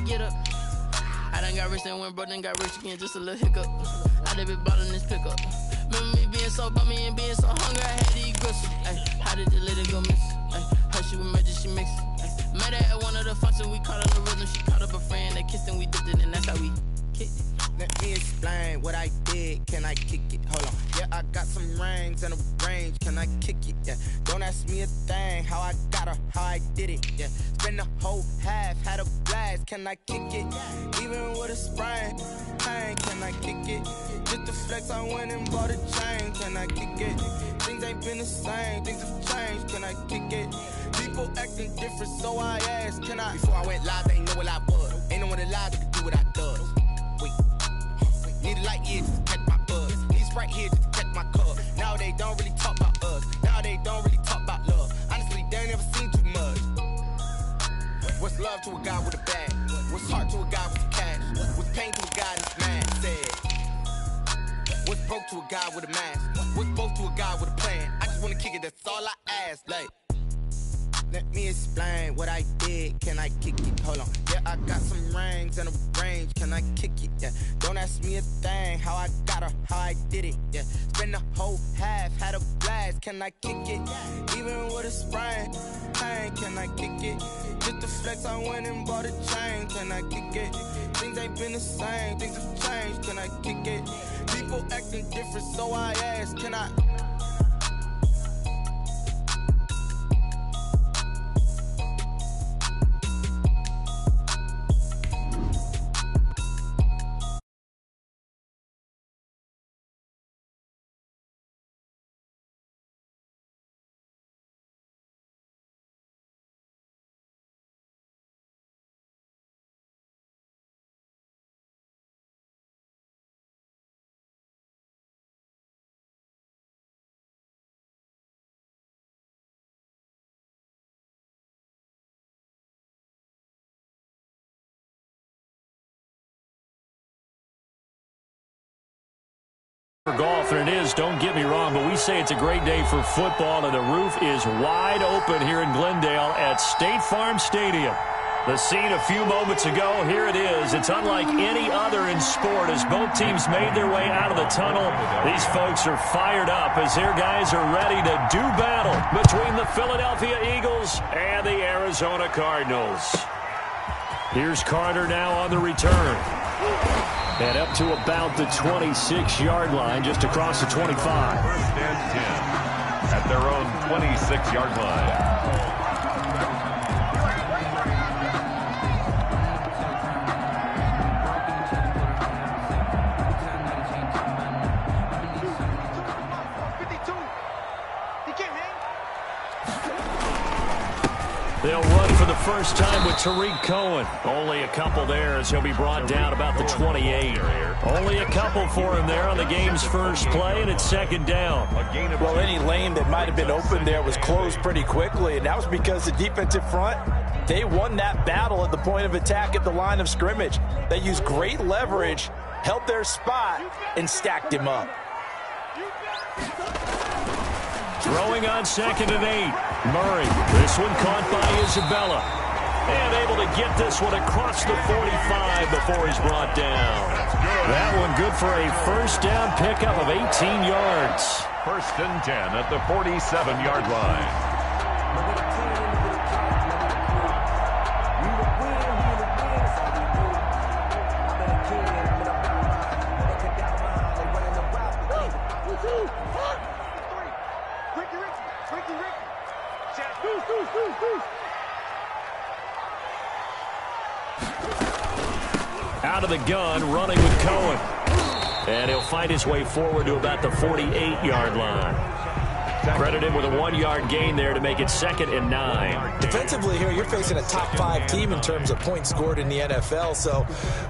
get up. I done got rich and went broke, then got rich again, just a little hiccup. I done been ballin' this pickup. Remember me being so bummy and being so hungry, I had to eat gristle. Ay, how did the lady go miss? Ay, how she was magic, she mixed. Met her at one of the functions, we caught her the rhythm. She caught up a friend, they kissed and we dipped it, and that's how we kicked it. Let me explain what I did, can I kick it? Hold on, yeah, I got some rings and a range, can I kick it? Yeah, don't ask me a thing, how I got her, how I did it, yeah. Spend the whole half, had a blast, can I kick it? Even with a sprain, pain, can I kick it? Just to flex, I went and bought a chain, can I kick it? Things ain't been the same, things have changed, can I kick it? People acting different, so I asked, can I? Before I went live, they ain't know what I was. Ain't no one alive that could do what I does. Wait. Need a light here just to catch my buzz. Need Sprite here just to catch my cup. Now they don't really talk about us. Now they don't really talk about love. Honestly, they ain't never seen too much. What's love to a guy with a bag? What's heart to a guy with cash? What's pain to a guy that's mad? Said. What's broke to a guy with a mask? What's both to a guy with a plan? I just wanna kick it, that's all I ask. Like, let me explain what I did, can I kick it? Hold on, yeah, I got some rings and a range, can I kick it? Yeah, don't ask me a thing, how I got her, how I did it? Yeah, spend the whole half, had a blast, can I kick it? Even with a sprain, pain, can I kick it? Just to flex, I went and bought a chain, can I kick it? Things ain't been the same, things have changed, can I kick it? People acting different, so I asked, can I? For golf, and it is, don't get me wrong, but we say it's a great day for football, and the roof is wide open here in Glendale at State Farm Stadium. The scene a few moments ago, here it is. It's unlike any other in sport as both teams made their way out of the tunnel. These folks are fired up as their guys are ready to do battle between the Philadelphia Eagles and the Arizona Cardinals. Here's Carter now on the return. And up to about the 26-yard line, just across the 25. First and 10 at their own 26-yard line. They'll run for the first time with Tariq Cohen. Only a couple there as he'll be brought down about the 28. Only a couple for him there on the game's first play, and it's second down. Well, any lane that might have been open there was closed pretty quickly, and that was because the defensive front, they won that battle at the point of attack at the line of scrimmage. They used great leverage, held their spot, and stacked him up. Throwing on 2nd and 8. Murray. This one caught by Isabella. And able to get this one across the 45 before he's brought down. That one good for a first down pickup of 18 yards. First and 10 at the 47-yard line. Out of the gun, running with Cohen. And he'll find his way forward to about the 48-yard line. Credited with a 1-yard gain there to make it 2nd and 9. Defensively here, you're facing a top-5 team in terms of points scored in the NFL. So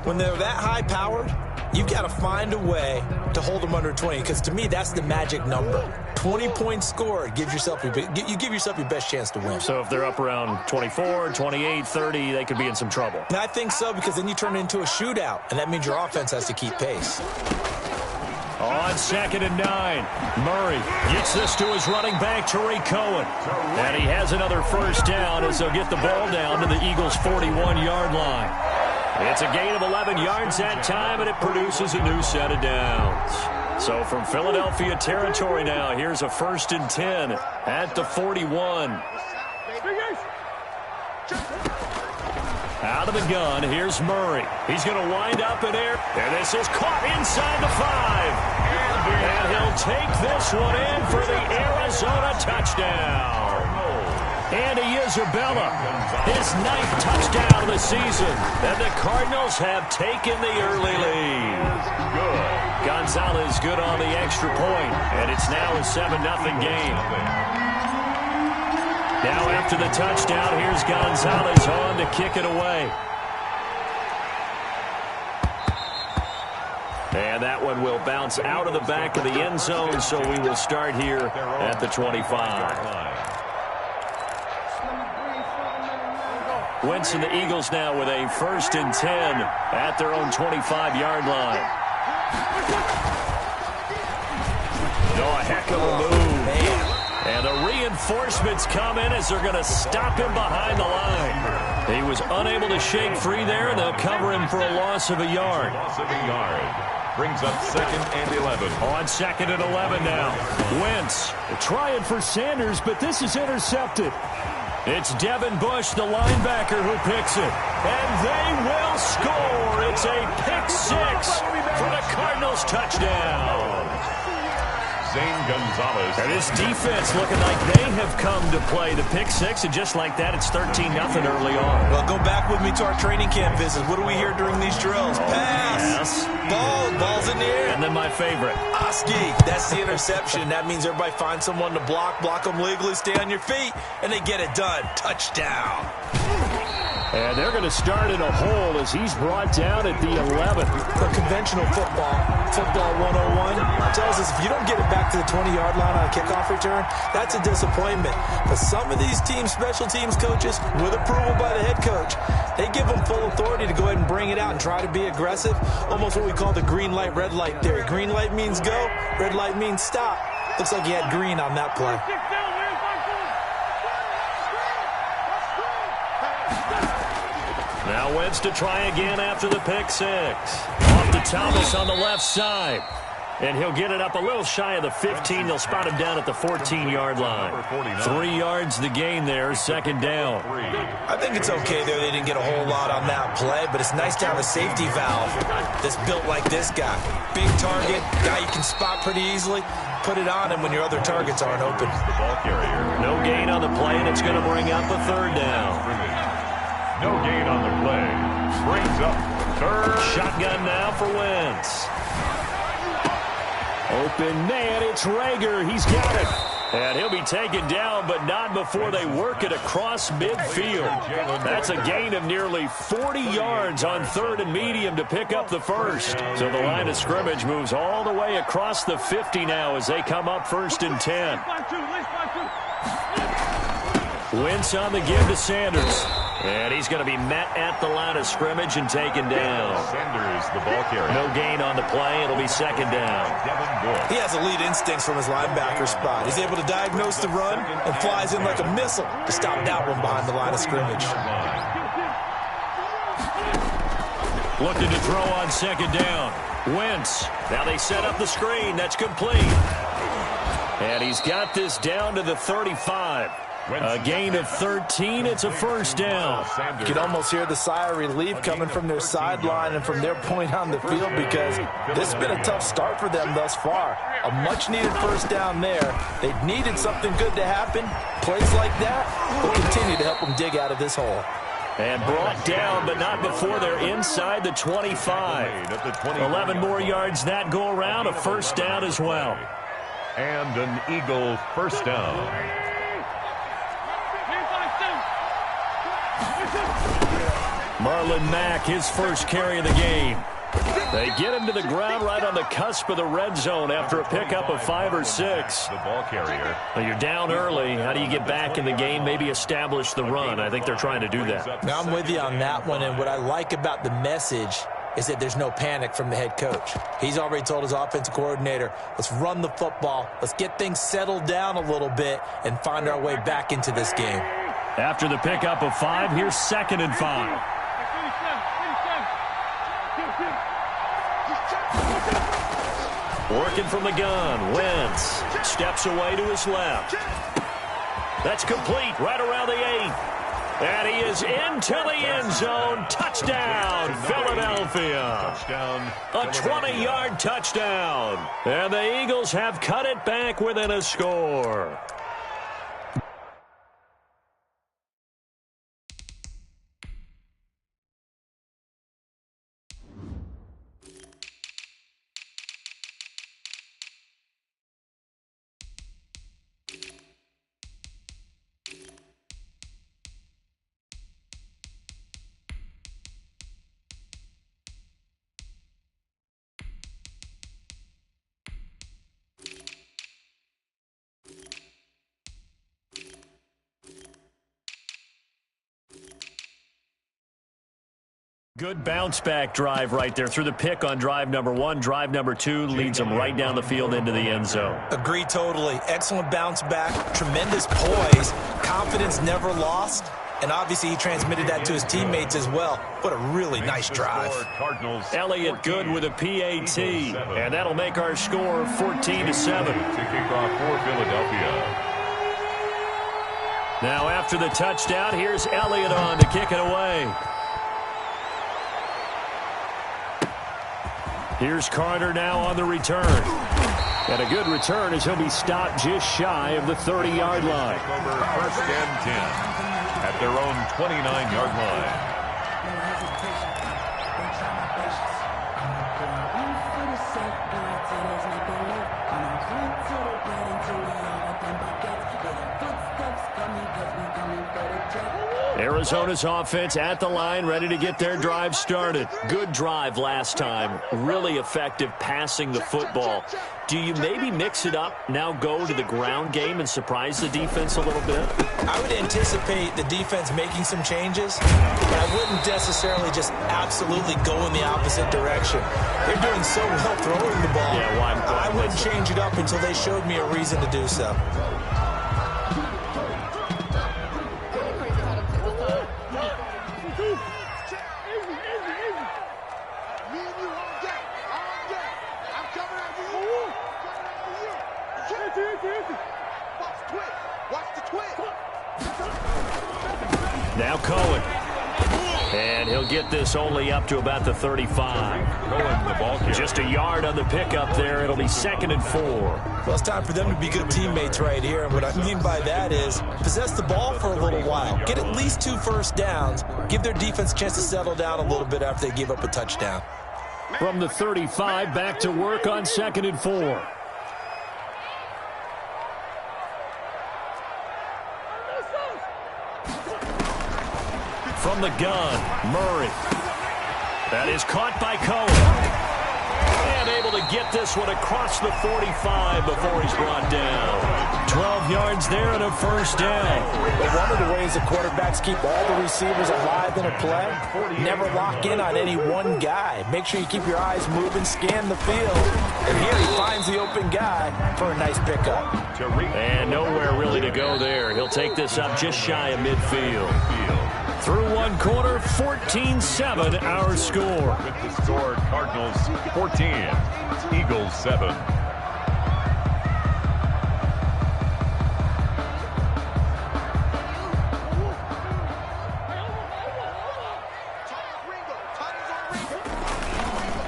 when they're that high-powered, you've got to find a way to hold them under 20. Because to me, that's the magic number. 20 points scored gives yourself you give yourself your best chance to win. So if they're up around 24, 28, 30, they could be in some trouble. And I think so, because then you turn it into a shootout, and that means your offense has to keep pace. On 2nd and 9, Murray gets this to his running back, Tariq Cohen. And he has another first down as they'll get the ball down to the Eagles' 41-yard line. It's a gain of 11 yards that time, and it produces a new set of downs. So from Philadelphia territory now, here's a 1st and 10 at the 41. Out of the gun, here's Murray. He's going to wind up in air, and this is caught inside the 5. And he'll take this one in for the Arizona touchdown. Andy Isabella, his 9th touchdown of the season. And the Cardinals have taken the early lead. Gonzalez good on the extra point, and it's now a 7-0 game. Now after the touchdown, here's Gonzalez on to kick it away. And that one will bounce out of the back of the end zone, so we will start here at the 25. Wentz and the Eagles now with a 1st and 10 at their own 25-yard line. Oh, a heck of a move. And the reinforcements come in as they're going to stop him behind the line. He was unable to shake free there, and they'll cover him for a loss of a yard. Brings up 2nd and 11. On 2nd and 11 now. Wentz trying for Sanders, but this is intercepted. It's Devin Bush, the linebacker, who picks it. And they will score. It's a pick 6 for the Cardinals touchdown. Zane Gonzalez. And this defense looking like they have come to play the pick 6, and just like that, it's 13-0 early on. Well, go back with me to our training camp visits. What do we hear during these drills? Pass. Yes. Ball's in the air. And then my favorite. Oski, that's the interception. That means everybody finds someone to block them legally, stay on your feet, and they get it done. Touchdown. And they're going to start in a hole as he's brought down at the 11. The conventional football 101, tells us if you don't get it back to the 20-yard line on a kickoff return, that's a disappointment. But some of these team special teams coaches, with approval by the head coach, they give them full authority to go ahead and bring it out and try to be aggressive. Almost what we call the green light, red light theory. Green light means go, red light means stop. Looks like he had green on that play. Now Wentz to try again after the pick 6. Off to Thomas on the left side. And he'll get it up a little shy of the 15. They'll spot him down at the 14-yard line. 3 yards the gain there, 2nd down. I think it's okay there. They didn't get a whole lot on that play, but it's nice to have a safety valve that's built like this guy. Big target, guy you can spot pretty easily. Put it on him when your other targets aren't open. The ball carrier. No gain on the play, and it's going to bring up a 3rd down. No gain on the play. Brings up 3rd. Shotgun now for Wentz. Open man, it's Rager. He's got it. And he'll be taken down, but not before they work it across midfield. That's a gain of nearly 40 yards on 3rd and medium to pick up the 1st. So the line of scrimmage moves all the way across the 50 now as they come up 1st and 10. Wentz on the give to Sanders. And he's going to be met at the line of scrimmage and taken down. Sanders, the ball carrier. No gain on the play. It'll be 2nd down. He has elite instincts from his linebacker spot. He's able to diagnose the run and flies in like a missile to stop that one behind the line of scrimmage. Looking to throw on 2nd down. Wentz. Now they set up the screen. That's complete. And he's got this down to the 35. A gain of 13. It's a 1st down. You can almost hear the sigh of relief coming from their sideline and from their point on the field because this has been a tough start for them thus far. A much-needed 1st down there. They've needed something good to happen. Plays like that will continue to help them dig out of this hole. And brought down, but not before they're inside the 25. 11 more yards that go around. A 1st down as well. And an Eagle 1st down. Marlon Mack, his 1st carry of the game. They get him to the ground right on the cusp of the red zone after a pickup of 5 or 6. The ball carrier. Well, you're down early. How do you get back in the game, maybe establish the run? I think they're trying to do that. Now, I'm with you on that one, and what I like about the message is that there's no panic from the head coach. He's already told his offensive coordinator, let's run the football, let's get things settled down a little bit and find our way back into this game. After the pickup of 5, here's 2nd and 5. Working from the gun, Wentz steps away to his left. That's complete right around the 8. And he is into the end zone. Touchdown, Philadelphia. A 20-yard touchdown. And the Eagles have cut it back within a score. Good bounce-back drive right there through the pick on drive number 1. Drive number 2 leads them right down the field into the end zone. Agree totally. Excellent bounce back, tremendous poise, confidence never lost, and obviously he transmitted that to his teammates as well. What a really nice drive. Elliott good with a PAT, and that'll make our score 14-7. To kick off for Philadelphia. Now after the touchdown, here's Elliott on to kick it away. Here's Carter now on the return. And a good return as he'll be stopped just shy of the 30-yard line. Over 1st and 10 at their own 29-yard line. Arizona's offense at the line, ready to get their drive started. Good drive last time. Really effective passing the football. Do you maybe mix it up, now go to the ground game and surprise the defense a little bit? I would anticipate the defense making some changes, but I wouldn't necessarily just absolutely go in the opposite direction. They're doing so well throwing the ball. Yeah, well, I wouldn't change it up until they showed me a reason to do so. Now Cohen. And he'll get this only up to about the 35. Cohen, the ball carrier. Just a yard on the pickup there. It'll be 2nd and 4. Well, it's time for them to be good teammates right here. And what I mean by that is possess the ball for a little while. Get at least 2 first downs. Give their defense a chance to settle down a little bit after they give up a touchdown. From the 35, back to work on 2nd and 4. From the gun, Murray. That is caught by Cohen. And able to get this one across the 45 before he's brought down. 12 yards there and a first down. But one of the ways the quarterbacks keep all the receivers alive in a play, never lock in on any one guy. Make sure you keep your eyes moving, scan the field. And here he finds the open guy for a nice pickup. And nowhere really to go there. He'll take this up just shy of midfield. Through one quarter, 14-7 our score. With the score, Cardinals 14, Eagles 7.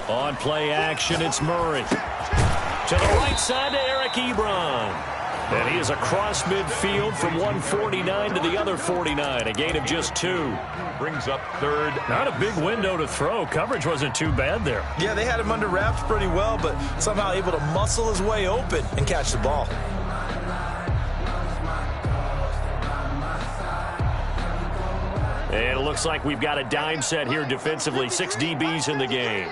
On play action, it's Murray. To the right side to Eric Ebron. And he is across midfield from 149 to the other 49. A gain of just 2. Brings up 3rd. Not a big window to throw. Coverage wasn't too bad there. Yeah, they had him under wraps pretty well, but somehow able to muscle his way open and catch the ball. And it looks like we've got a dime set here defensively. 6 DBs in the game.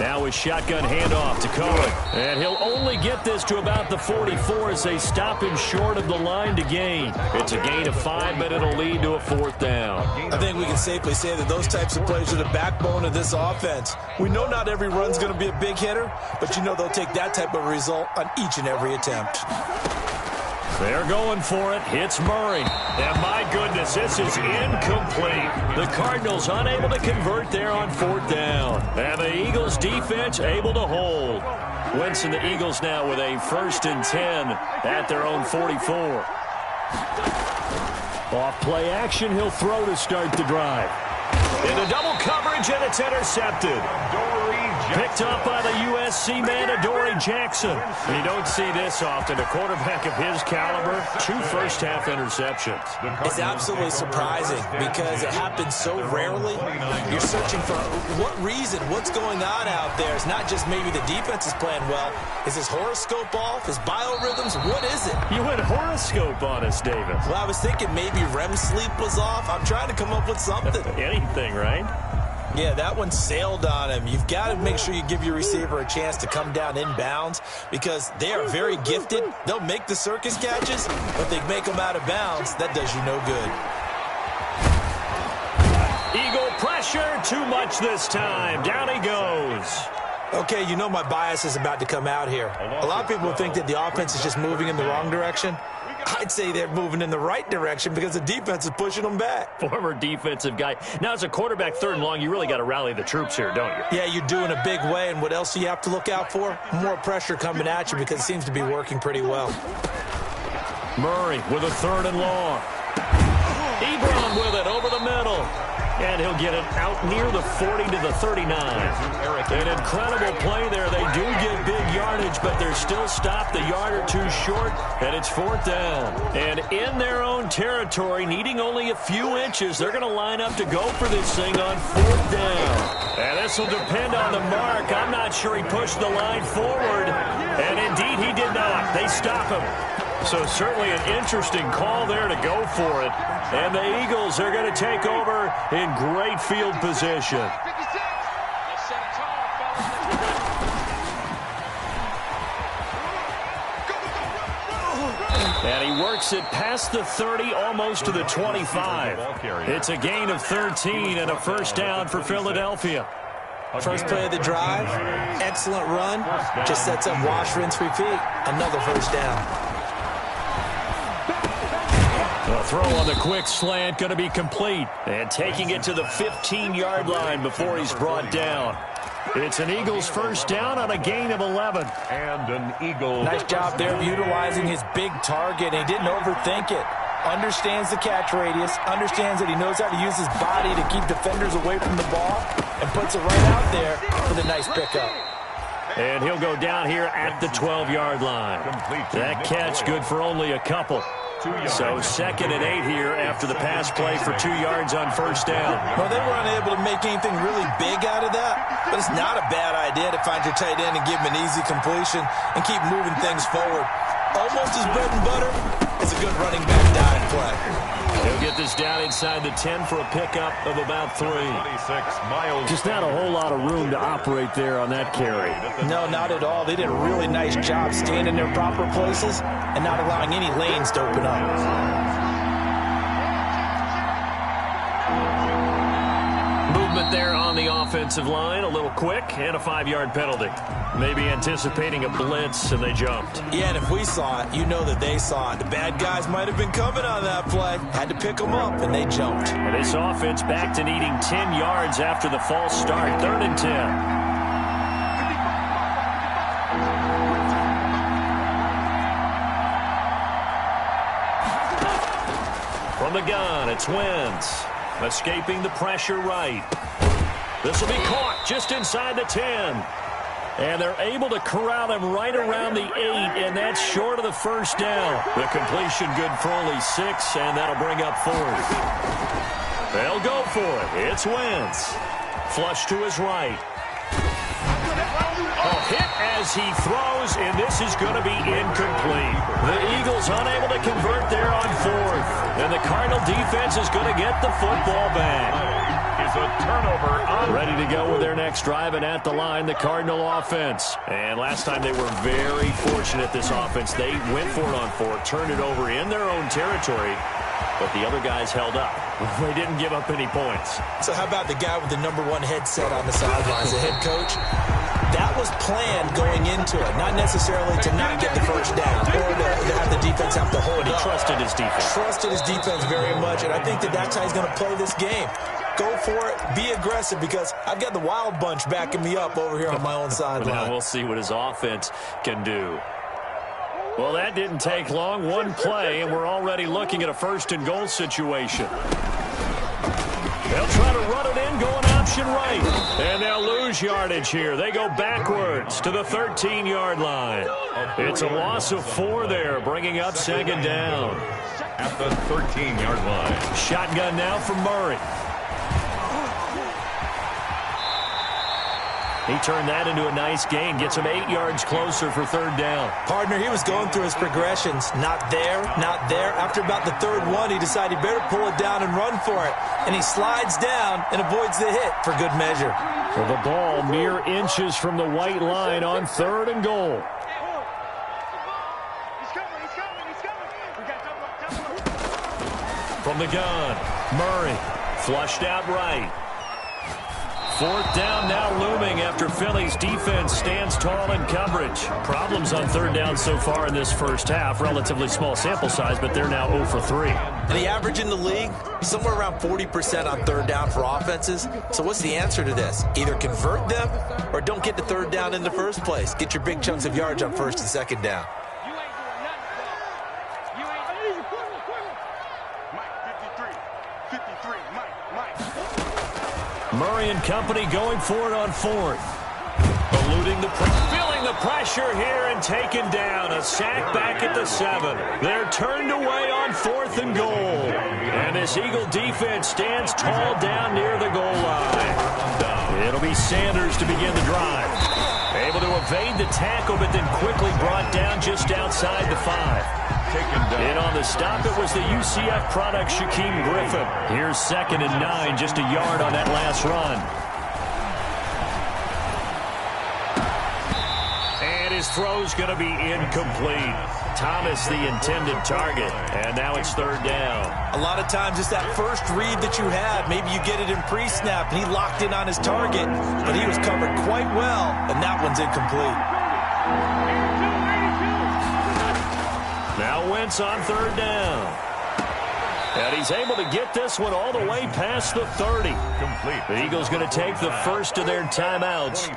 Now a shotgun handoff to Cohen. And he'll only get this to about the 44 as they stop him short of the line to gain. It's a gain of 5, but it'll lead to a 4th down. I think we can safely say that those types of plays are the backbone of this offense. We know not every run's going to be a big hitter, but you know they'll take that type of result on each and every attempt. They're going for it. Hits Murray. And my goodness, this is incomplete. The Cardinals unable to convert there on 4th down. And the Eagles defense able to hold. Wentz and the Eagles now with a 1st and 10 at their own 44. Off play action, he'll throw to start the drive. Into double coverage, and it's intercepted. Picked up by the USC man, Adoree Jackson. You don't see this often. A quarterback of his caliber, 2 first-half interceptions. It's absolutely surprising because it happens so rarely. You're searching for what reason, what's going on out there. It's not just maybe the defense is playing well. Is his horoscope off? His biorhythms? What is it? You went horoscope on us, David. Well, I was thinking maybe REM sleep was off. I'm trying to come up with something. Anything, right? Yeah, that one sailed on him. You've got to make sure you give your receiver a chance to come down inbounds because they are very gifted. They'll make the circus catches, but they make them out of bounds. That does you no good. Eagle pressure, too much this time. Down he goes. Okay, you know my bias is about to come out here. A lot of people think that the offense is just moving in the wrong direction. I'd say they're moving in the right direction because the defense is pushing them back. Former defensive guy. Now, as a quarterback 3rd and long, you really got to rally the troops here, don't you? Yeah, you do in a big way. And what else do you have to look out for? More pressure coming at you because it seems to be working pretty well. Murray with a 3rd and long. Ebron with it over the middle. And he'll get it out near the 40 to the 39. An incredible play there. They do get big yardage, but they're still stopped a yard or 2 short, and it's 4th down. And in their own territory, needing only a few inches, they're going to line up to go for this thing on 4th down. And this will depend on the mark. I'm not sure he pushed the line forward, and indeed he did not. They stop him. So certainly an interesting call there to go for it. And the Eagles are going to take over in great field position. And he works it past the 30, almost to the 25. It's a gain of 13 and a 1st down for Philadelphia. First play of the drive, excellent run. Just sets up wash, rinse, repeat. Another 1st down. The throw on the quick slant going to be complete. And taking it to the 15-yard line before he's brought down. It's an Eagles 1st down on a gain of 11. And an Eagle. Nice job there of utilizing his big target. He didn't overthink it. Understands the catch radius. Understands that he knows how to use his body to keep defenders away from the ball. And puts it right out there for the nice pickup. And he'll go down here at the 12-yard line. That catch good for only a couple. So 2nd and 8 here after the pass play for 2 yards on 1st down. Well, they were unable to make anything really big out of that, but it's not a bad idea to find your tight end and give him an easy completion and keep moving things forward. Almost as bread and butter as a good running back dive play. He'll get this down inside the 10 for a pickup of about 3. Just not a whole lot of room to operate there on that carry. No, not at all. They did a really nice job staying in their proper places and not allowing any lanes to open up. Movement there on the offensive line, a little quick, and a 5-yard penalty. Maybe anticipating a blitz, and they jumped. Yeah, and if we saw it, you know that they saw it. The bad guys might have been coming on that play. Had to pick them up, and they jumped. And this offense back to needing 10 yards after the false start. 3rd and 10. From the gun, it's Wentz. Escaping the pressure right. This will be caught just inside the 10. And they're able to corral him right around the 8, and that's short of the 1st down. The completion good for only 6, and that'll bring up 4th. They'll go for it. It's Wentz. Flush to his right. A hit as he throws, and this is going to be incomplete. The Eagles unable to convert there on 4th. And the Cardinal defense is going to get the football back. force a turnover. Ready to go with their next drive, and at the line, the Cardinal offense. And last time they were very fortunate, this offense. They went for it on 4, turned it over in their own territory, but the other guys held up. They didn't give up any points. So how about the guy with the #1 headset on the sidelines, the head coach? That was planned going into it, not necessarily to not get the first down or to have the defense have to hold But he trusted his defense. Trusted his defense very much, and I think that's how he's going to play this game. Go for it, be aggressive, because I've got the wild bunch backing me up over here on my own sideline. Now we'll see what his offense can do. Well, that didn't take long. One play, and we're already looking at a 1st and goal situation. They'll try to run it in, going option right. And they'll lose yardage here. They go backwards to the 13-yard line. It's a loss of 4 there, bringing up 2nd down. At the 13-yard line. Shotgun now for Murray. He turned that into a nice gain. Gets him 8 yards closer for 3rd down. Partner, he was going through his progressions. Not there, not there. After about the 3rd one, he decided he better pull it down and run for it. And he slides down and avoids the hit for good measure. Well, the ball mere inches from the white line on 3rd and goal. From the gun, Murray flushed out right. 4th down now looming after Philly's defense stands tall in coverage. Problems on 3rd down so far in this first half. Relatively small sample size, but they're now 0 for 3. And the average in the league, somewhere around 40% on 3rd down for offenses. So what's the answer to this? Either convert them or don't get the 3rd down in the first place. Get your big chunks of yards on 1st and 2nd down. Murray and company going for it on 4th. Feeling the pressure here and taken down. A sack back at the 7. They're turned away on 4th and goal. And this Eagle defense stands tall down near the goal line. It'll be Sanders to begin the drive. Able to evade the tackle, but then quickly brought down just outside the 5. In on the stop, it was the UCF product, Shaquem Griffin. Here's 2nd and 9, just a yard on that last run. And his throw's going to be incomplete. Thomas, the intended target, and now it's 3rd down. A lot of times it's that first read that you have. Maybe you get it in pre-snap, and he locked in on his target, but he was covered quite well, and that one's incomplete. Now Wentz on 3rd down. And he's able to get this one all the way past the 30. Complete. The Eagles going to take the first of their timeouts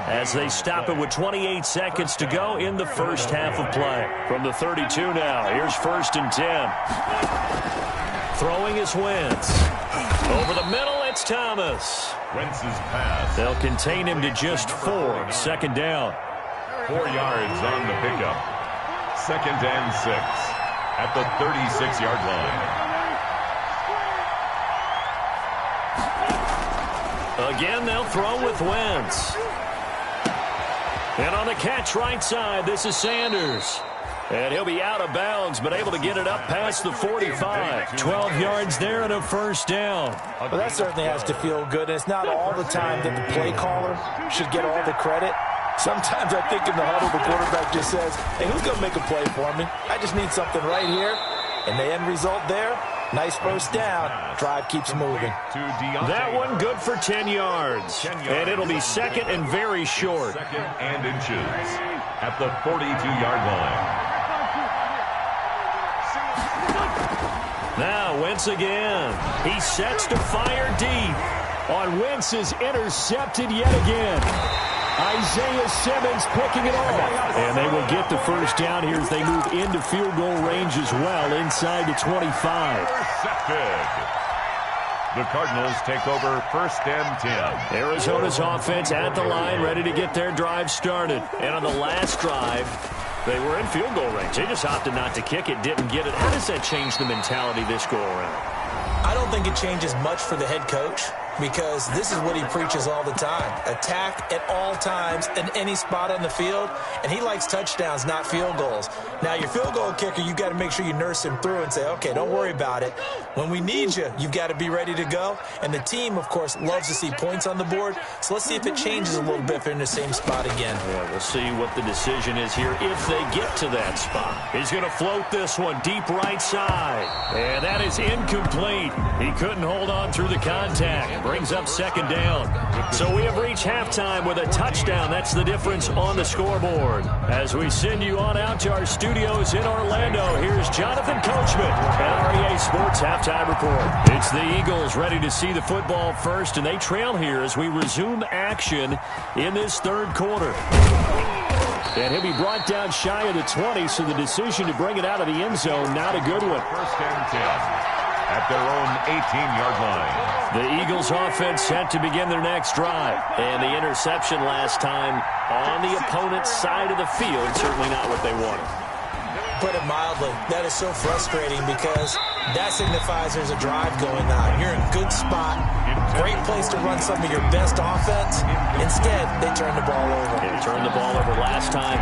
as they stop it with 28 seconds to go in the first half of play. From the 32 now, here's 1st and 10. Throwing is Wentz. Over the middle, it's Thomas. Wentz's pass. They'll contain him to just 4. 2nd down. 4 yards on the pickup. 2nd and 6 at the 36-yard line. Again, they'll throw with Wentz. And on the catch right side, this is Sanders. And he'll be out of bounds, but able to get it up past the 45. 12 yards there and a 1st down. Well, that certainly has to feel good. And it's not all the time that the play caller should get all the credit. Sometimes I think in the huddle, the quarterback just says, hey, who's going to make a play for me? I just need something right here. And the end result there, nice 1st down. Drive keeps moving. That one good for 10 yards. And it'll be 2nd and very short. 2nd and inches at the 42-yard line. Now Wentz again. He sets to fire deep. On Wentz is intercepted yet again. Isaiah Simmons picking it off. And they will get the 1st down here as they move into field goal range as well, inside the 25. Intercepted. The Cardinals take over 1st and 10. Arizona's offense at the line, ready to get their drive started. And on the last drive, they were in field goal range. They just opted not to kick it, didn't get it. How does that change the mentality this go around? I don't think it changes much for the head coach. because this is what he preaches all the time. Attack at all times in any spot on the field, and he likes touchdowns, not field goals. Now, your field goal kicker, you've got to make sure you nurse him through and say, okay, don't worry about it. When we need you, you've got to be ready to go. And the team, of course, loves to see points on the board. So let's see if it changes a little bit if they're in the same spot again. Yeah, we'll see what the decision is here if they get to that spot. He's going to float this one deep right side. And that is incomplete. He couldn't hold on through the contact. Brings up second down. So we have reached halftime with a touchdown. That's the difference on the scoreboard. As we send you on out to our studios in Orlando, here's Jonathan Coachman at REA Sports Halftime Report. It's the Eagles ready to see the football first, and they trail here as we resume action in this third quarter. And he'll be brought down shy of the 20, so the decision to bring it out of the end zone, not a good one. First and 10 at their own 18-yard line. The Eagles offense set to begin their next drive. And the interception last time on the opponent's side of the field, certainly not what they wanted. Put it mildly, that is so frustrating because that signifies there's a drive going on. You're in a good spot, great place to run some of your best offense. Instead, they turn the ball over. They turned the ball over last time.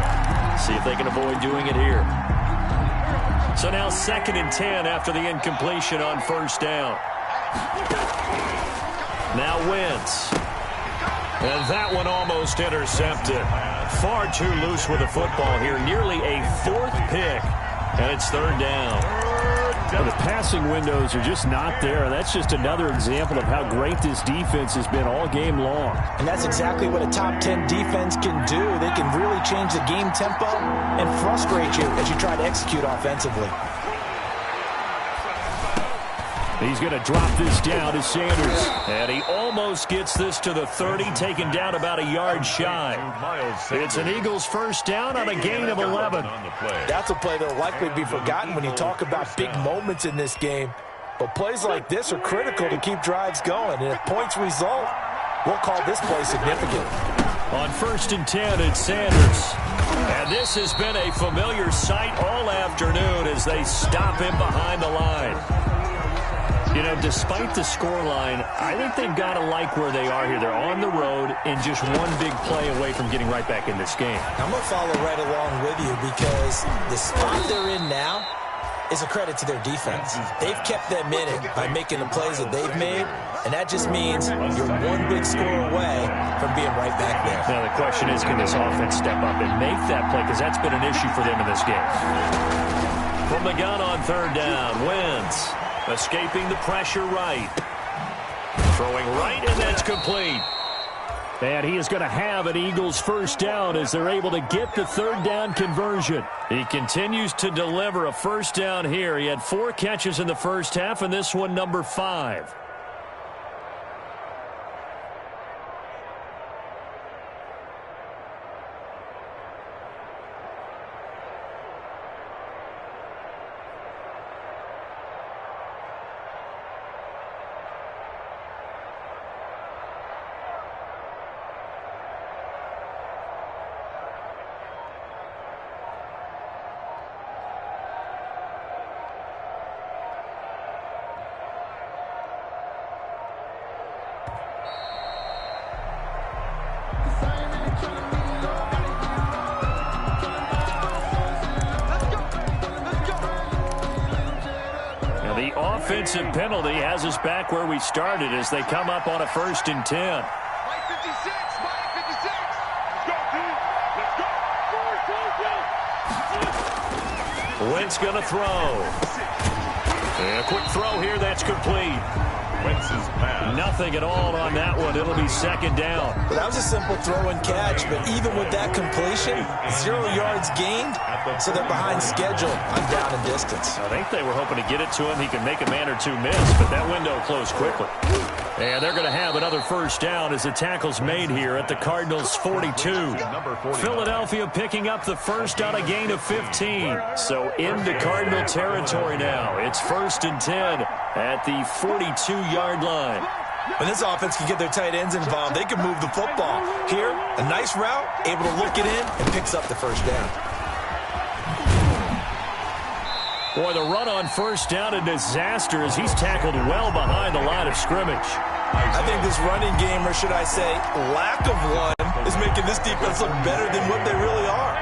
See if they can avoid doing it here. So now 2nd and 10 after the incompletion on first down. Now Wentz. And that one almost intercepted. Far too loose with the football here. Nearly a 4th pick. And it's 3rd down. Well, the passing windows are just not there. That's just another example of how great this defense has been all game long. And that's exactly what a top 10 defense can do. They can really change the game tempo and frustrate you as you try to execute offensively. He's going to drop this down to Sanders. And he almost gets this to the 30, taken down about a yard shy. It's an Eagles first down on a gain of 11. That's a play that will likely be forgotten when you talk about big moments in this game. But plays like this are critical to keep drives going. And if points result, we'll call this play significant. On 1st and 10, it's Sanders. And this has been a familiar sight all afternoon as they stop him behind the line. You know, despite the scoreline, I think they've got to like where they are here. They're on the road and just one big play away from getting right back in this game. I'm going to follow right along with you because the spot they're in now is a credit to their defense. They've kept them in it by making the plays that they've made, and that just means you're one big score away from being right back there. Now, the question is, can this offense step up and make that play? Because that's been an issue for them in this game. From the gun on 3rd down, Wentz. Escaping the pressure right. Throwing right, and that's complete. And he is going to have an Eagles first down as they're able to get the 3rd down conversion. He continues to deliver a first down here. He had 4 catches in the first half, and this one number 5. Offensive penalty has us back where we started as they come up on a 1st and 10. Wentz going to throw. And a quick throw here, that's complete. Wentz's pass. Nothing at all on that one. It'll be 2nd down. Well, that was a simple throw and catch, but even with that completion, 0 yards gained, so they're behind schedule on down and distance. I think they were hoping to get it to him. He could make a man or two miss, but that window closed quickly. And they're going to have another first down as the tackle's made here at the Cardinals' 42. Philadelphia picking up the first on a gain of 15. So into Cardinal territory now. It's 1st and 10 at the 42-yard line. When this offense can get their tight ends involved, they can move the football. Here, a nice route, able to look it in, and picks up the first down. Boy, the run on first down, a disaster as he's tackled well behind the line of scrimmage. I think this running game, or should I say lack of one, is making this defense look better than what they really are.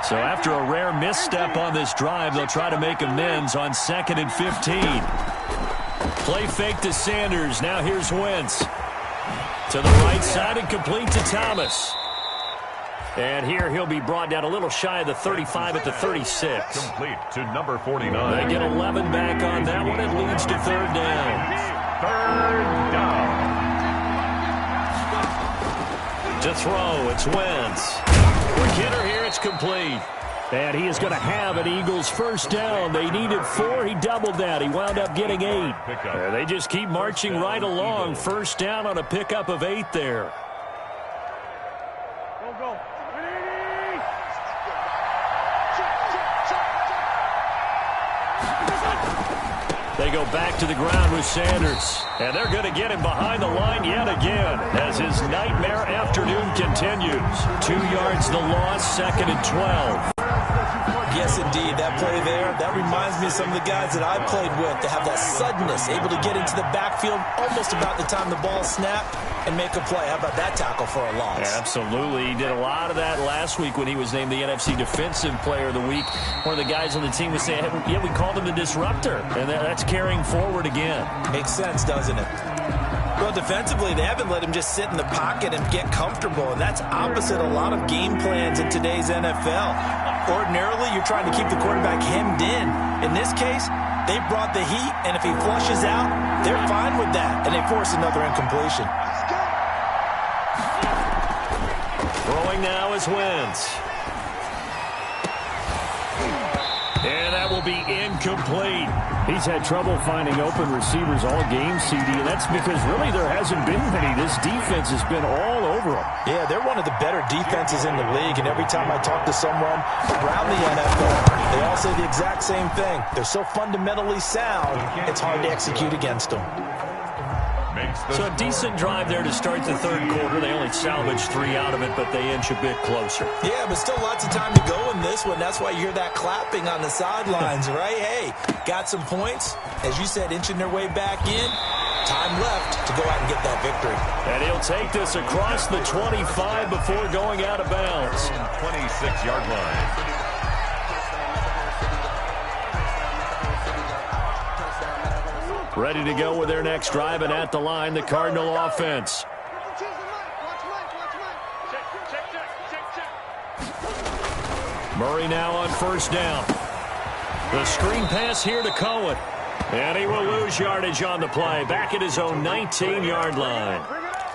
So after a rare misstep on this drive, they'll try to make amends on 2nd and 15. Play fake to Sanders. Now here's Wentz. To the right side and complete to Thomas. And here he'll be brought down a little shy of the 35 at the 36. Complete to number 49. They get 11 back on that one. It leads to 3rd down. 3rd down. To throw, it's Wentz. For Kidder here, it's complete. And he is going to have an Eagles 1st down. They needed 4. He doubled that. He wound up getting 8. They just keep marching right along. 1st down on a pickup of 8 there. They go back to the ground with Sanders. And they're going to get him behind the line yet again as his nightmare afternoon continues. 2 yards the loss, 2nd and 12. Yes, indeed. That play there, that reminds me of some of the guys that I played with that have that suddenness, able to get into the backfield almost about the time the ball snapped and make a play. How about that tackle for a loss? Absolutely. He did a lot of that last week when he was named the NFC Defensive Player of the Week. One of the guys on the team was saying, yeah, we called him the disruptor. And that's carrying forward again. Makes sense, doesn't it? Well, defensively, they haven't let him just sit in the pocket and get comfortable, and that's opposite a lot of game plans in today's NFL. Ordinarily, you're trying to keep the quarterback hemmed in. In this case, they brought the heat, and if he flushes out, they're fine with that, and they force another incompletion. Throwing now is Wentz. And that will be incomplete. He's had trouble finding open receivers all game, CD, and that's because really there hasn't been many. This defense has been all over them. Yeah, they're one of the better defenses in the league, and every time I talk to someone around the NFL, they all say the exact same thing. They're so fundamentally sound, it's hard to execute against them. So a decent drive there to start the 3rd quarter. They only salvaged 3 out of it, but they inch a bit closer. Yeah, but still lots of time to go in this one. That's why you hear that clapping on the sidelines, right? Hey, got some points. As you said, inching their way back in. Time left to go out and get that victory. And he'll take this across the 25 before going out of bounds. 26-yard line. Ready to go with their next drive, and at the line, the Cardinal offense. Murray now on 1st down. The screen pass here to Cohen. And he will lose yardage on the play, back at his own 19-yard line.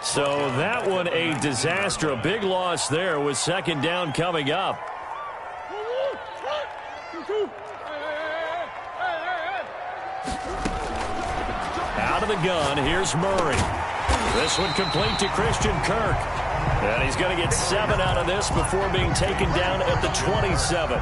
So that one a disaster. A big loss there with 2nd down coming up. Out of the gun, here's Murray. This one complete to Christian Kirk. And he's going to get 7 out of this before being taken down at the 27.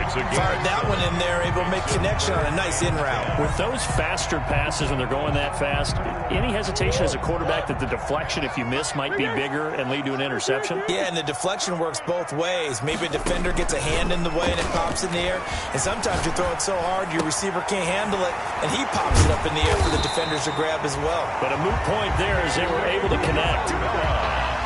Fired that one in there, able to make connection on a nice in route. With those faster passes when they're going that fast, any hesitation as a quarterback that the deflection, if you miss, might be bigger and lead to an interception? Yeah, and the deflection works both ways. Maybe a defender gets a hand in the way and it pops in the air. And sometimes you throw it so hard your receiver can't handle it, and he pops it up in the air for the defenders to grab as well. But a moot point there as they were able to connect.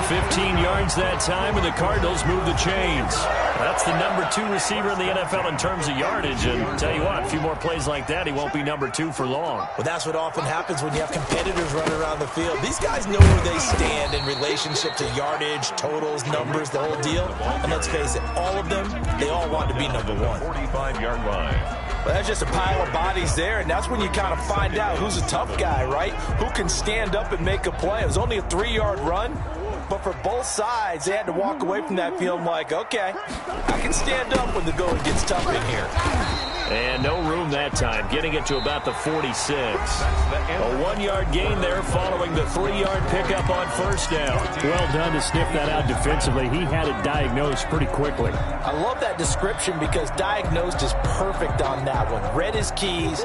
15 yards that time, and the Cardinals move the chains. That's the number 2 receiver in the NFL in terms of yardage. And tell you what, a few more plays like that, he won't be number 2 for long. Well, that's what often happens when you have competitors running around the field. These guys know where they stand in relationship to yardage, totals, numbers, the whole deal. And let's face it, all of them, they all want to be number 1. 45-yard line. Well, that's just a pile of bodies there, and that's when you kind of find out who's a tough guy, right? Who can stand up and make a play. It was only a 3-yard run. But for both sides, they had to walk away from that feeling like, okay, I can stand up when the going gets tough in here. And no room that time, getting it to about the 46. A 1-yard gain there following the 3-yard pickup on 1st down. Well done to sniff that out defensively. He had it diagnosed pretty quickly. I love that description because diagnosed is perfect on that one. Read his keys,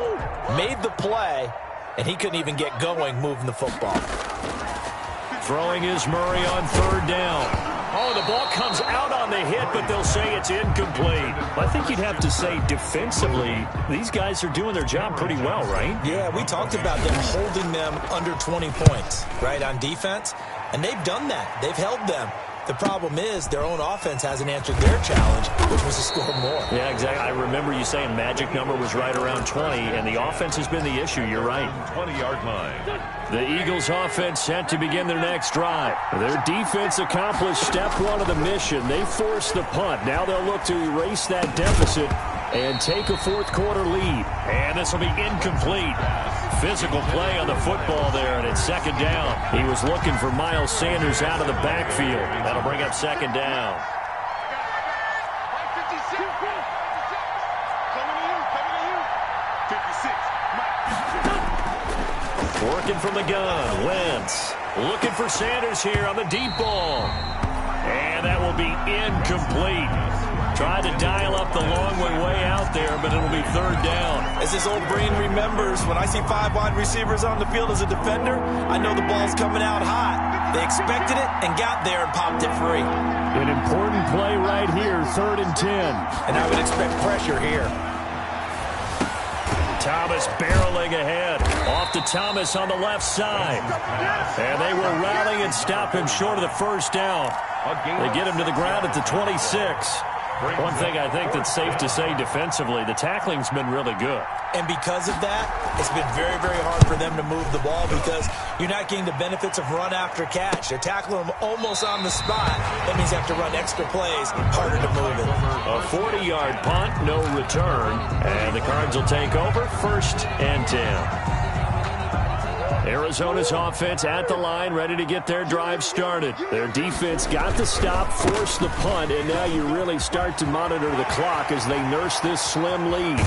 made the play, and he couldn't even get going moving the football. Throwing is Murray on 3rd down. Oh, the ball comes out on the hit, but they'll say it's incomplete. I think you'd have to say defensively, these guys are doing their job pretty well, right? Yeah, we talked about them holding them under 20 points, right, on defense. And they've done that. They've held them. The problem is their own offense hasn't answered their challenge, which was to score more. Yeah, exactly. I remember you saying magic number was right around 20, and the offense has been the issue. You're right. 20-yard line. The Eagles offense set to begin their next drive. Their defense accomplished step one of the mission. They forced the punt. Now they'll look to erase that deficit and take a fourth quarter lead. And this will be incomplete. Physical play on the football there, and it's second down. He was looking for Miles Sanders out of the backfield. That'll bring up second down. Working from the gun, Wentz looking for Sanders here on the deep ball. And that will be incomplete. Tried to dial up the long one way out there, but it'll be third down. As his old brain remembers, when I see 5 wide receivers on the field as a defender, I know the ball's coming out hot. They expected it and got there and popped it free. An important play right here, 3rd and 10. And I would expect pressure here. Thomas barreling ahead. Off to Thomas on the left side. And they will rally and stop him short of the first down. They get him to the ground at the 26. One thing I think that's safe to say defensively, the tackling's been really good. And because of that, it's been very, very hard for them to move the ball because you're not getting the benefits of run after catch. They're tackling them almost on the spot. That means you have to run extra plays, harder to move it. A 40-yard punt, no return. And the Cards will take over, 1st and 10. Arizona's offense at the line, ready to get their drive started. Their defense got the stop, forced the punt, and now you really start to monitor the clock as they nurse this slim lead.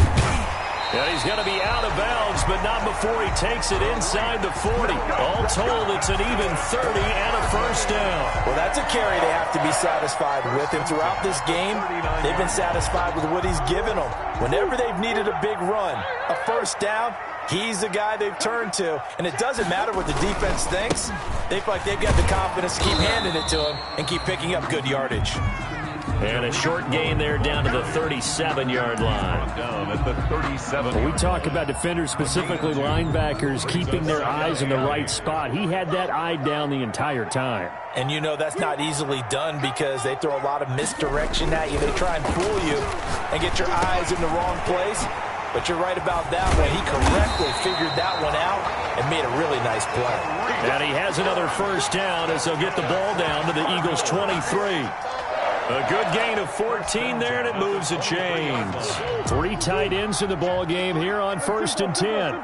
And he's going to be out of bounds, but not before he takes it inside the 40. All told, it's an even 30 and a first down. Well, that's a carry they have to be satisfied with. And throughout this game, they've been satisfied with what he's given them. Whenever they've needed a big run, a first down, he's the guy they've turned to. And it doesn't matter what the defense thinks. They feel like they've got the confidence to keep handing it to him and keep picking up good yardage. And a short gain there down to the 37-yard line. Down at the 37. When we talk about defenders, specifically linebackers, keeping their eyes in the right spot, he had that eye down the entire time. And you know that's not easily done because they throw a lot of misdirection at you. They try and fool you and get your eyes in the wrong place. But you're right about that one. He correctly figured that one out and made a really nice play. And he has another first down as they'll get the ball down to the Eagles' 23. A good gain of 14 there, and it moves the chains. 3 tight ends in the ball game here on 1st and 10.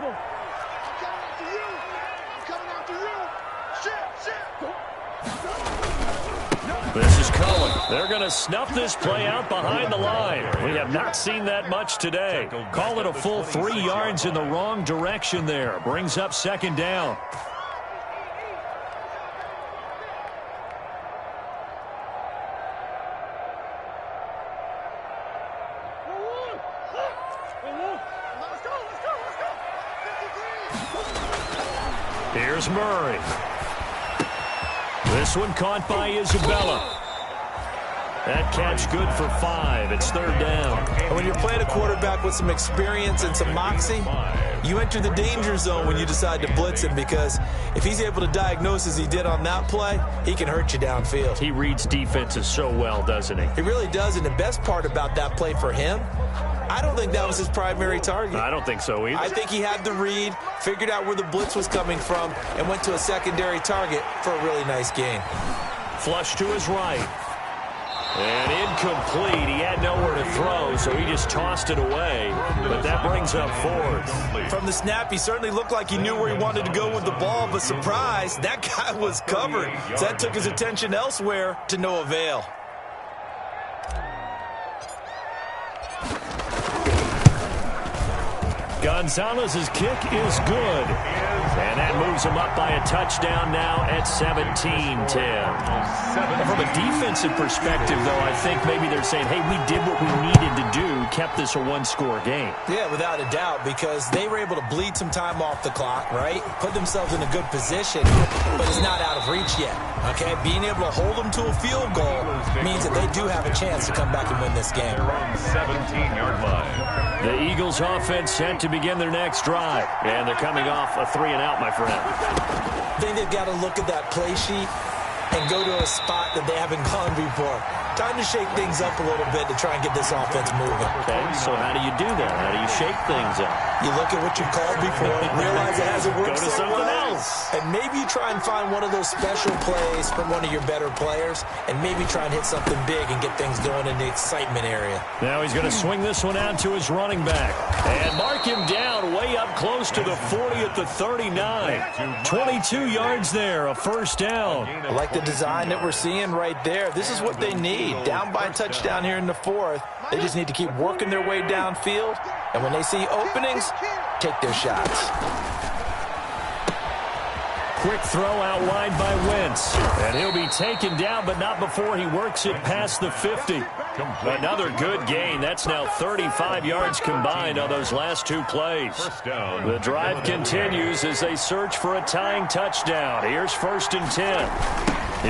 This is Cohen. They're going to snuff this play out behind the line. We have not seen that much today. Call it a full 3 yards in the wrong direction there. Brings up second down. Here's Murray. This one caught by Isabella. That catch good for 5. It's third down. And when you're playing a quarterback with some experience and some moxie, you enter the danger zone when you decide to blitz him because if he's able to diagnose as he did on that play, he can hurt you downfield. He reads defenses so well, doesn't he? He really does, and the best part about that play for him, I don't think that was his primary target. I don't think so either. I think he had the read, figured out where the blitz was coming from, and went to a secondary target for a really nice gain. Flush to his right. And incomplete. He had nowhere to throw, so he just tossed it away. But that brings up 4th. From the snap, he certainly looked like he knew where he wanted to go with the ball, but surprise, that guy was covered. So that took his attention elsewhere to no avail. Gonzalez's kick is good. And that moves him up by a touchdown now at 17-10. From a defensive perspective, though, I think maybe they're saying, hey, we did what we needed to do, kept this a 1-score game. Yeah, without a doubt, because they were able to bleed some time off the clock, right? Put themselves in a good position, but it's not out of reach yet. Okay, being able to hold them to a field goal means that they do have a chance to come back and win this game. They're on 17-yard line. The Eagles offense set to begin their next drive. And they're coming off a 3-and-out, my friend. I think they've got to look at that play sheet and go to a spot that they haven't gone before. Time to shake things up a little bit to try and get this offense moving. Okay, so how do you do that? How do you shake things up? You look at what you've called before, realize it hasn't worked Go to so something well, else. and maybe you try and find one of those special plays from one of your better players, and maybe try and hit something big and get things going in the excitement area. Now he's going to swing this one out to his running back. And mark him down way up close to the 40 at the 39. 22 yards there, a first down. I like the design that we're seeing right there. This is what they need. Down by a touchdown here in the fourth. They just need to keep working their way downfield. And when they see openings, take their shots. Quick throw out wide by Wentz. And he'll be taken down, but not before he works it past the 50. Another good gain. That's now 35 yards combined on those last two plays. The drive continues as they search for a tying touchdown. Here's 1st and 10.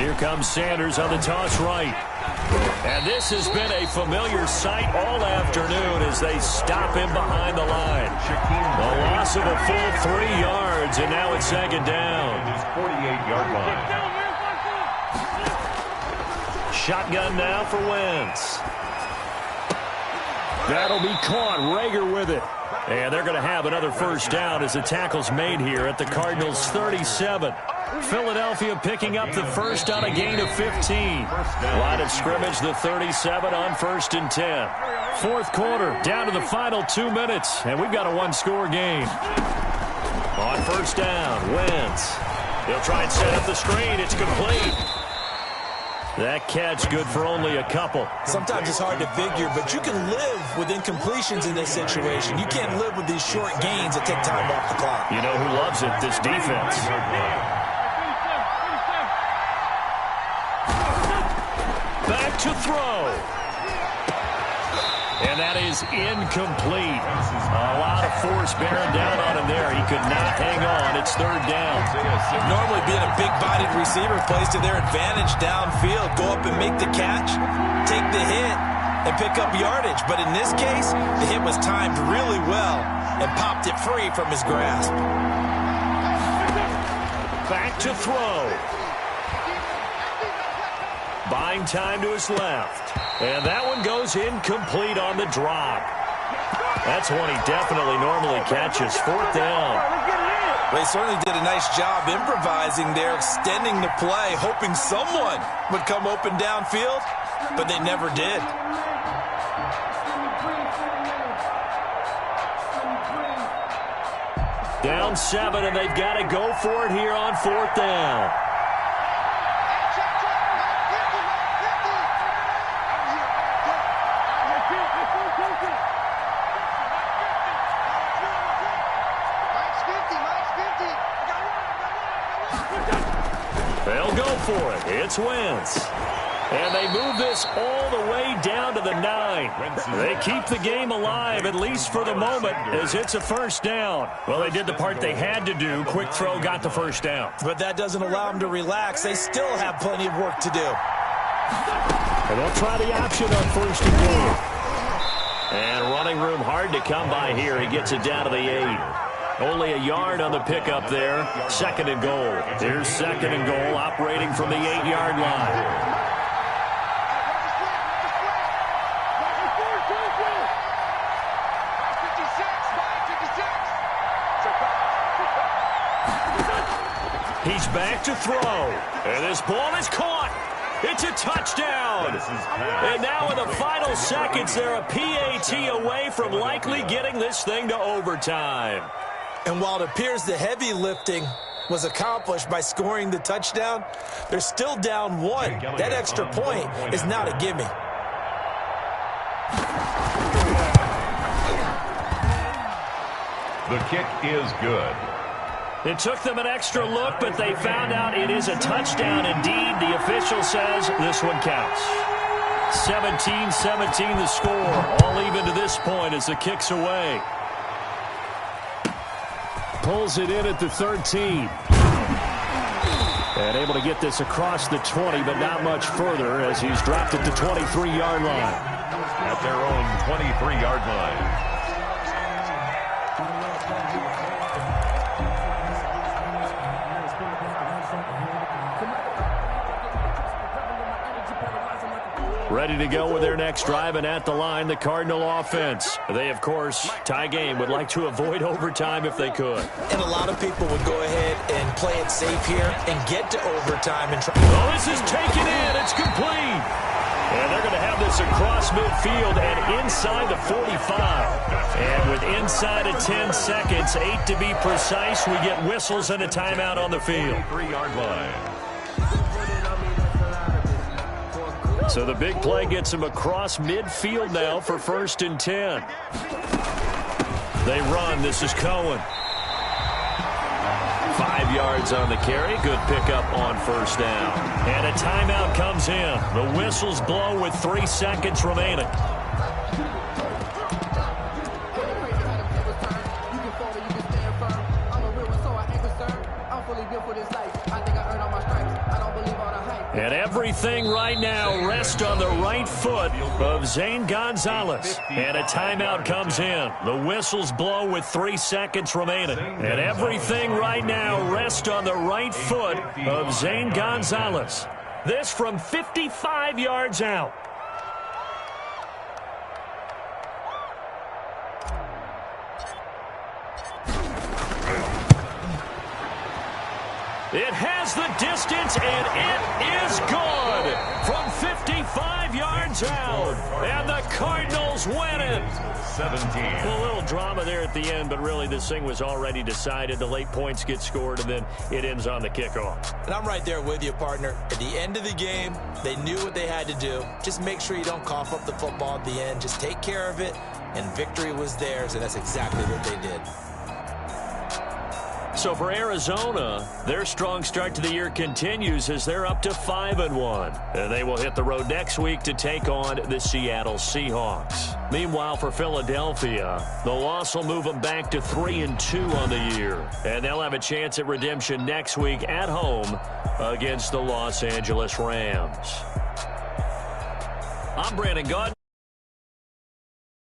Here comes Sanders on the toss right. And this has been a familiar sight all afternoon as they stop him behind the line. A loss of a full 3 yards, and now it's 2nd down. His 48-yard line. Shotgun now for Wentz. That'll be caught. Rager with it. And they're going to have another first down as the tackle's made here at the Cardinals' 37. Philadelphia picking up the first on a gain of 15. Line of scrimmage, the 37 on 1st and 10. Fourth quarter, down to the final 2 minutes, and we've got a one-score game. On first down, Wentz. He'll try and set up the screen. It's complete. That catch good for only a couple. Sometimes it's hard to figure, but you can live with incompletions in this situation. You can't live with these short gains that take time off the clock. You know who loves it? This defense. Back to throw. And that is incomplete. A lot of force bearing down on him there. He could not hang on. It's 3rd down. Normally being a big-bodied receiver plays to their advantage downfield. Go up and make the catch, take the hit, and pick up yardage. But in this case, the hit was timed really well and popped it free from his grasp. Back to throw. Buying time to his left. And that one goes incomplete on the drop. That's one he definitely normally catches. 4th down. They certainly did a nice job improvising there, extending the play, hoping someone would come open downfield, but they never did. Down 7, and they've got to go for it here on 4th down. They'll go for it. It's Wentz. And they move this all the way down to the 9. They keep the game alive, at least for the moment, as it's a first down. Well, they did the part they had to do. Quick throw got the first down. But that doesn't allow them to relax. They still have plenty of work to do. And they'll try the option on 1st and goal. And running room hard to come by here. He gets it down to the 8. Only a yard on the pickup there. 2nd and goal. Here's 2nd and goal, operating from the 8-yard line. He's back to throw. And this ball is caught. It's a touchdown. And now in the final seconds, they're a PAT away from likely getting this thing to overtime. And while it appears the heavy lifting was accomplished by scoring the touchdown, they're still down 1. That extra point is not a gimme. The kick is good. It took them an extra look, but they found out it is a touchdown indeed. The official says this one counts. 17-17 the score. All even to this point as the kick's away. Pulls it in at the 13. And able to get this across the 20, but not much further as he's dropped at the 23-yard line. At their own 23-yard line. Ready to go with their next drive, and at the line, the Cardinal offense. They, of course, tie game, would like to avoid overtime if they could. And a lot of people would go ahead and play it safe here and get to overtime. And try. Oh, this is taken in. It's complete. And they're going to have this across midfield and inside the 45. And with inside of 10 seconds, 8 to be precise, we get whistles and a timeout on the field. 3-yard line. So the big play gets him across midfield now for 1st and 10. They run. This is Cohen. 5 yards on the carry. Good pickup on 1st down. And a timeout comes in. The whistles blow with 3 seconds remaining. And everything right now rests on the right foot of Zane Gonzalez. And a timeout comes in. The whistles blow with 3 seconds remaining. And everything right now rests on the right foot of Zane Gonzalez. This from 55 yards out. It has the distance, and it is good from 55 yards out. And the Cardinals win it. 17. Well, a little drama there at the end, but really this thing was already decided. The late points get scored, and then it ends on the kickoff. And I'm right there with you, partner. At the end of the game, they knew what they had to do. Just make sure you don't cough up the football at the end. Just take care of it, and victory was theirs, and that's exactly what they did. So for Arizona, their strong start to the year continues as they're up to 5-1. And they will hit the road next week to take on the Seattle Seahawks. Meanwhile, for Philadelphia, the loss will move them back to 3-2 on the year. And they'll have a chance at redemption next week at home against the Los Angeles Rams. I'm Brandon Gaudin.